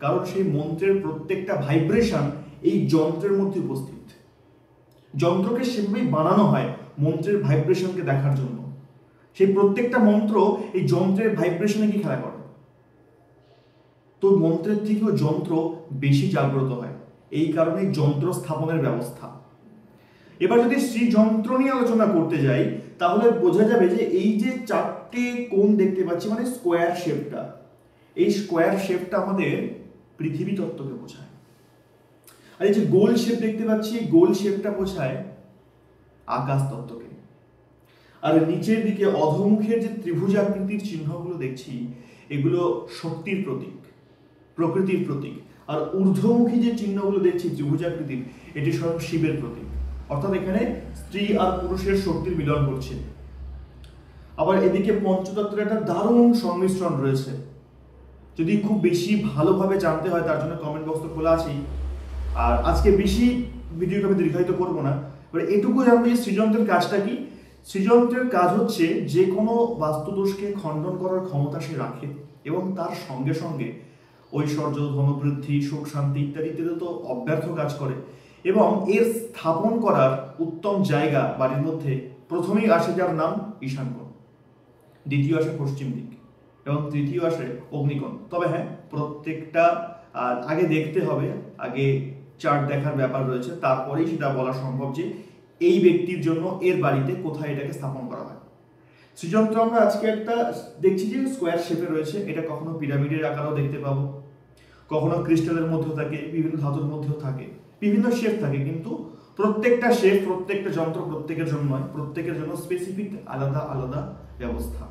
কারণ সেই মন্ত্রের প্রত্যেকটা ভাইব্রেশন এই যন্ত্রের মধ্যে উপস্থিত। যন্ত্রকে সেভাবেই বানানো হয় মন্ত্রের ভাইব্রেশনকে দেখার জন্য। সেই প্রত্যেকটা মন্ত্র এই যন্ত্রের ভাইব্রেশনে কি খেলা করে, তো মন্ত্রের থেকেও যন্ত্র বেশি জাগ্রত হয়, এই কারণে যন্ত্র স্থাপনের ব্যবস্থা। এবার যদি শ্রীযন্ত্র নিয়ে আলোচনা করতে যাই তাহলে বোঝা যাবে যে এই যে চারটে কোণ দেখতে পাচ্ছি মানে স্কোয়ার শেপটা, এই স্কোয়ার শেপটা আমাদের পৃথিবী তত্ত্বকে বোঝায়। আর এই যে গোল শেপ দেখতে পাচ্ছি, গোল শেপটা বোঝায় আকাশ তত্ত্বকে। আর নিচের দিকে অধোমুখের যে ত্রিভুজাকৃতির চিহ্নগুলো দেখছি এগুলো শক্তির প্রতীক, প্রকৃতির প্রতীক। আর ঊর্ধ্বমুখী যে চিহ্নগুলো দেখছি ত্রিভুজাকৃতির, এটি স্বয়ং শিবের প্রতীক। অর্থাৎ এখানে স্ত্রী আর পুরুষের শক্তির মিলন করছে। আবার এদিকে পঞ্চতত্ত্বের একটা দারুণ সংমিশ্রণ রয়েছে। যদি খুব বেশি ভালোভাবে জানতে হয় তার জন্য কমেন্ট বক্স তো খোলা আছেই। আর আজকে বেশি ভিডিওটা আমি দীর্ঘায়িত করবো না, এবার এটুকু জানবো যে সৃজনন্ত্রের কাজটা কি। সৃজনন্ত্রের কাজ হচ্ছে যে কোনো বাস্তুদোষকে খণ্ডন করার ক্ষমতা সে রাখে এবং তার সঙ্গে সঙ্গে ঐশ্বর্য, ধনবৃদ্ধি, সুখ, শান্তি ইত্যাদি ইত্যাদি তো অব্যর্থ কাজ করে। এবং এর স্থাপন করার উত্তম জায়গা বাড়ির মধ্যে প্রথমেই আসে যার নাম ঈশানকোণ, দ্বিতীয় আসে পশ্চিম দিক এবং তৃতীয় আসে অগ্নিকোণ। তবে হ্যাঁ, প্রত্যেকটা আগে দেখতে হবে, আগে চার্ট দেখার ব্যাপার রয়েছে, তারপরেই সেটা বলা সম্ভব যে এই ব্যক্তির জন্য এর বাড়িতে কোথায় এটাকে স্থাপন করা হয়। সৃজনন্ত্র আমরা আজকে একটা দেখছি যে স্কোয়ার শেপে রয়েছে, এটা কখনো পিরামিডের আকারেও দেখতে পাবো, কখনো ক্রিস্টালের মধ্যেও থাকে, বিভিন্ন ধাতুর মধ্যেও থাকে, বিভিন্ন শেপ থাকে। কিন্তু প্রত্যেকটা শেপ, প্রত্যেকটা যন্ত্র প্রত্যেকের জন্য নয়, প্রত্যেকের জন্য স্পেসিফিক আলাদা আলাদা ব্যবস্থা।